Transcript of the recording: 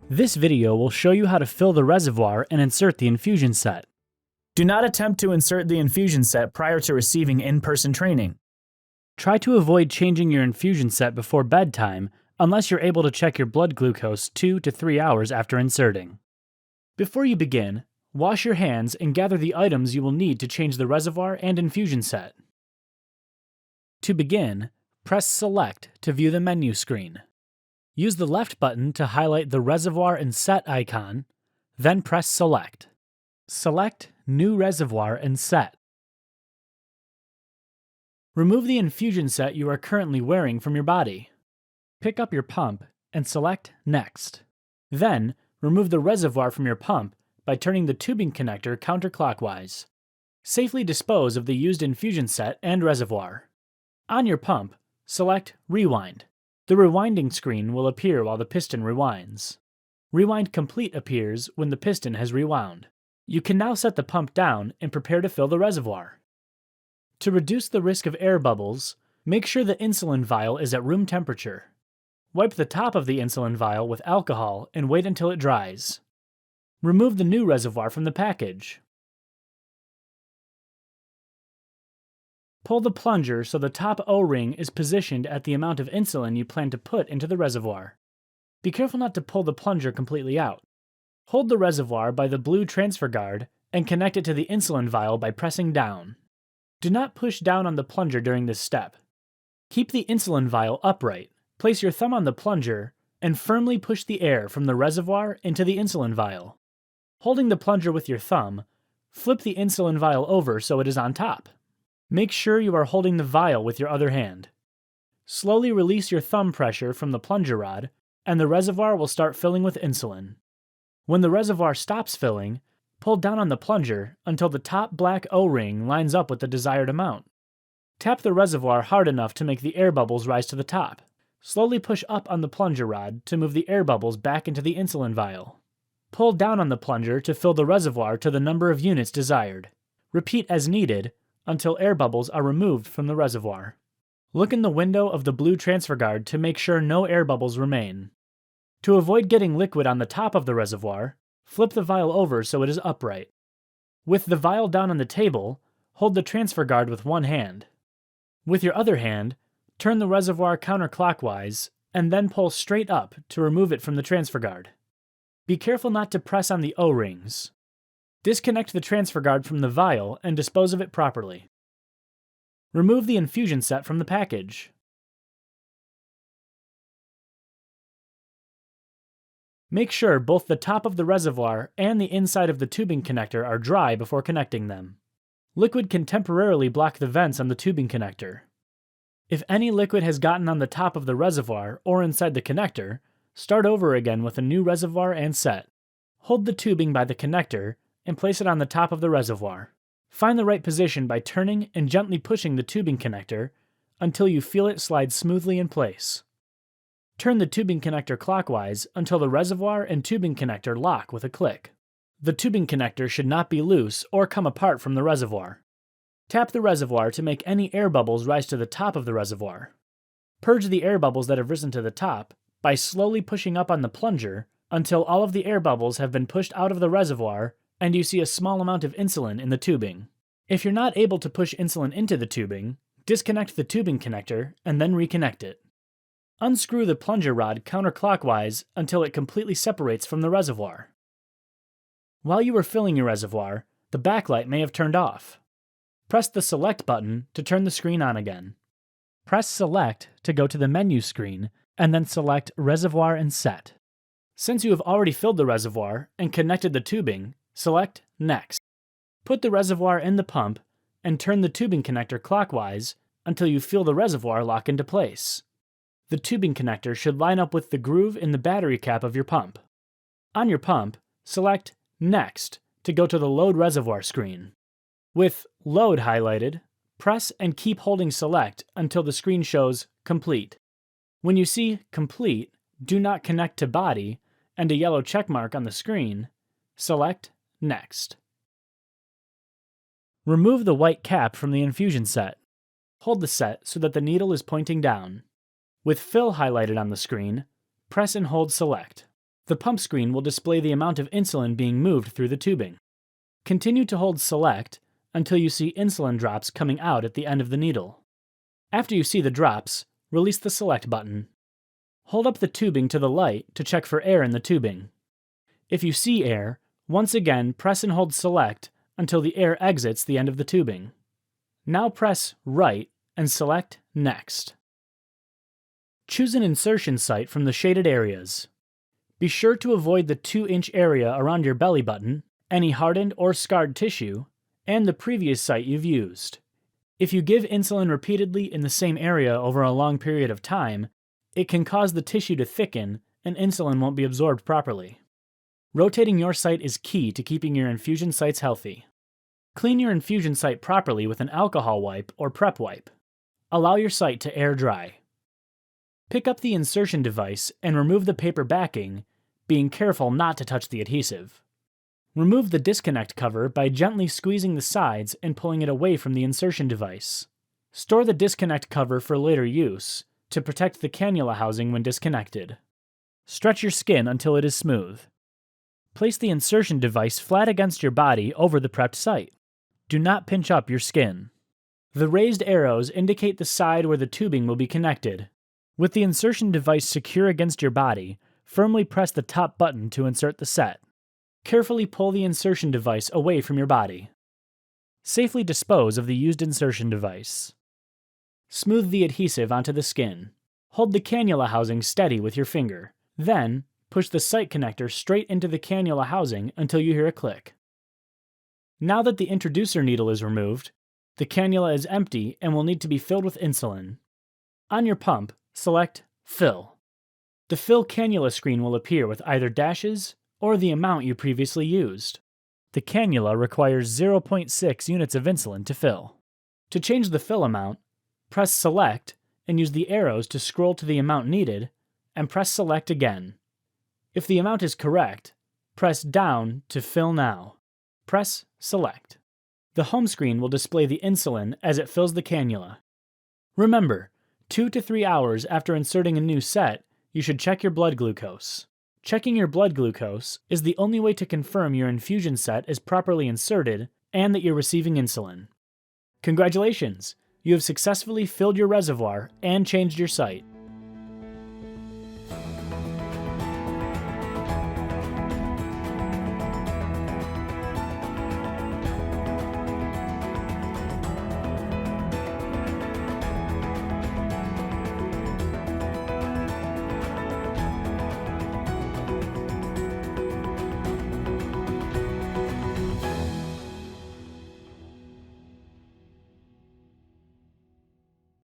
This video will show you how to fill the reservoir and insert the infusion set. Do not attempt to insert the infusion set prior to receiving in-person training. Try to avoid changing your infusion set before bedtime unless you're able to check your blood glucose 2 to 3 hours after inserting. Before you begin, wash your hands and gather the items you will need to change the reservoir and infusion set. To begin, press Select to view the menu screen. Use the left button to highlight the reservoir and set icon, then press Select. Select New Reservoir and Set. Remove the infusion set you are currently wearing from your body. Pick up your pump and select Next. Then, remove the reservoir from your pump by turning the tubing connector counterclockwise. Safely dispose of the used infusion set and reservoir. On your pump, select Rewind. The rewinding screen will appear while the piston rewinds. Rewind Complete appears when the piston has rewound. You can now set the pump down and prepare to fill the reservoir. To reduce the risk of air bubbles, make sure the insulin vial is at room temperature. Wipe the top of the insulin vial with alcohol and wait until it dries. Remove the new reservoir from the package. Pull the plunger so the top O-ring is positioned at the amount of insulin you plan to put into the reservoir. Be careful not to pull the plunger completely out. Hold the reservoir by the blue transfer guard and connect it to the insulin vial by pressing down. Do not push down on the plunger during this step. Keep the insulin vial upright. Place your thumb on the plunger and firmly push the air from the reservoir into the insulin vial. Holding the plunger with your thumb, flip the insulin vial over so it is on top. Make sure you are holding the vial with your other hand. Slowly release your thumb pressure from the plunger rod, and the reservoir will start filling with insulin. When the reservoir stops filling, pull down on the plunger until the top black O-ring lines up with the desired amount. Tap the reservoir hard enough to make the air bubbles rise to the top. Slowly push up on the plunger rod to move the air bubbles back into the insulin vial. Pull down on the plunger to fill the reservoir to the number of units desired. Repeat as needed until air bubbles are removed from the reservoir. Look in the window of the blue transfer guard to make sure no air bubbles remain. To avoid getting liquid on the top of the reservoir, flip the vial over so it is upright. With the vial down on the table, hold the transfer guard with one hand. With your other hand, turn the reservoir counterclockwise and then pull straight up to remove it from the transfer guard. Be careful not to press on the O-rings. Disconnect the transfer guard from the vial and dispose of it properly. Remove the infusion set from the package. Make sure both the top of the reservoir and the inside of the tubing connector are dry before connecting them. Liquid can temporarily block the vents on the tubing connector. If any liquid has gotten on the top of the reservoir or inside the connector, start over again with a new reservoir and set. Hold the tubing by the connector and place it on the top of the reservoir. Find the right position by turning and gently pushing the tubing connector until you feel it slide smoothly in place. Turn the tubing connector clockwise until the reservoir and tubing connector lock with a click. The tubing connector should not be loose or come apart from the reservoir. Tap the reservoir to make any air bubbles rise to the top of the reservoir. Purge the air bubbles that have risen to the top by slowly pushing up on the plunger until all of the air bubbles have been pushed out of the reservoir and you see a small amount of insulin in the tubing. If you're not able to push insulin into the tubing, disconnect the tubing connector and then reconnect it. Unscrew the plunger rod counterclockwise until it completely separates from the reservoir. While you are filling your reservoir, the backlight may have turned off. Press the Select button to turn the screen on again. Press Select to go to the menu screen and then select Reservoir and Set. Since you have already filled the reservoir and connected the tubing, select Next. Put the reservoir in the pump and turn the tubing connector clockwise until you feel the reservoir lock into place. The tubing connector should line up with the groove in the battery cap of your pump. On your pump, select Next to go to the Load Reservoir screen. With Load highlighted, press and keep holding Select until the screen shows Complete. When you see Complete, Do Not Connect to Body, and a yellow check mark on the screen, select Next. Remove the white cap from the infusion set. Hold the set so that the needle is pointing down. With Fill highlighted on the screen, press and hold Select. The pump screen will display the amount of insulin being moved through the tubing. Continue to hold Select until you see insulin drops coming out at the end of the needle. After you see the drops, release the Select button. Hold up the tubing to the light to check for air in the tubing. If you see air, once again press and hold Select until the air exits the end of the tubing. Now press Right and select Next. Choose an insertion site from the shaded areas. Be sure to avoid the 2-inch area around your belly button, any hardened or scarred tissue, and the previous site you've used. If you give insulin repeatedly in the same area over a long period of time, it can cause the tissue to thicken and insulin won't be absorbed properly. Rotating your site is key to keeping your infusion sites healthy. Clean your infusion site properly with an alcohol wipe or prep wipe. Allow your site to air dry. Pick up the insertion device and remove the paper backing, being careful not to touch the adhesive. Remove the disconnect cover by gently squeezing the sides and pulling it away from the insertion device. Store the disconnect cover for later use to protect the cannula housing when disconnected. Stretch your skin until it is smooth. Place the insertion device flat against your body over the prepped site. Do not pinch up your skin. The raised arrows indicate the side where the tubing will be connected. With the insertion device secure against your body, firmly press the top button to insert the set. Carefully pull the insertion device away from your body. Safely dispose of the used insertion device. Smooth the adhesive onto the skin. Hold the cannula housing steady with your finger. Then, push the site connector straight into the cannula housing until you hear a click. Now that the introducer needle is removed, the cannula is empty and will need to be filled with insulin. On your pump, select Fill. The Fill cannula screen will appear with either dashes or the amount you previously used. The cannula requires 0.6 units of insulin to fill. To change the fill amount, press Select and use the arrows to scroll to the amount needed, and press Select again. If the amount is correct, press down to Fill Now. Press Select. The home screen will display the insulin as it fills the cannula. Remember, 2 to 3 hours after inserting a new set, you should check your blood glucose. Checking your blood glucose is the only way to confirm your infusion set is properly inserted and that you're receiving insulin. Congratulations! You have successfully filled your reservoir and changed your site.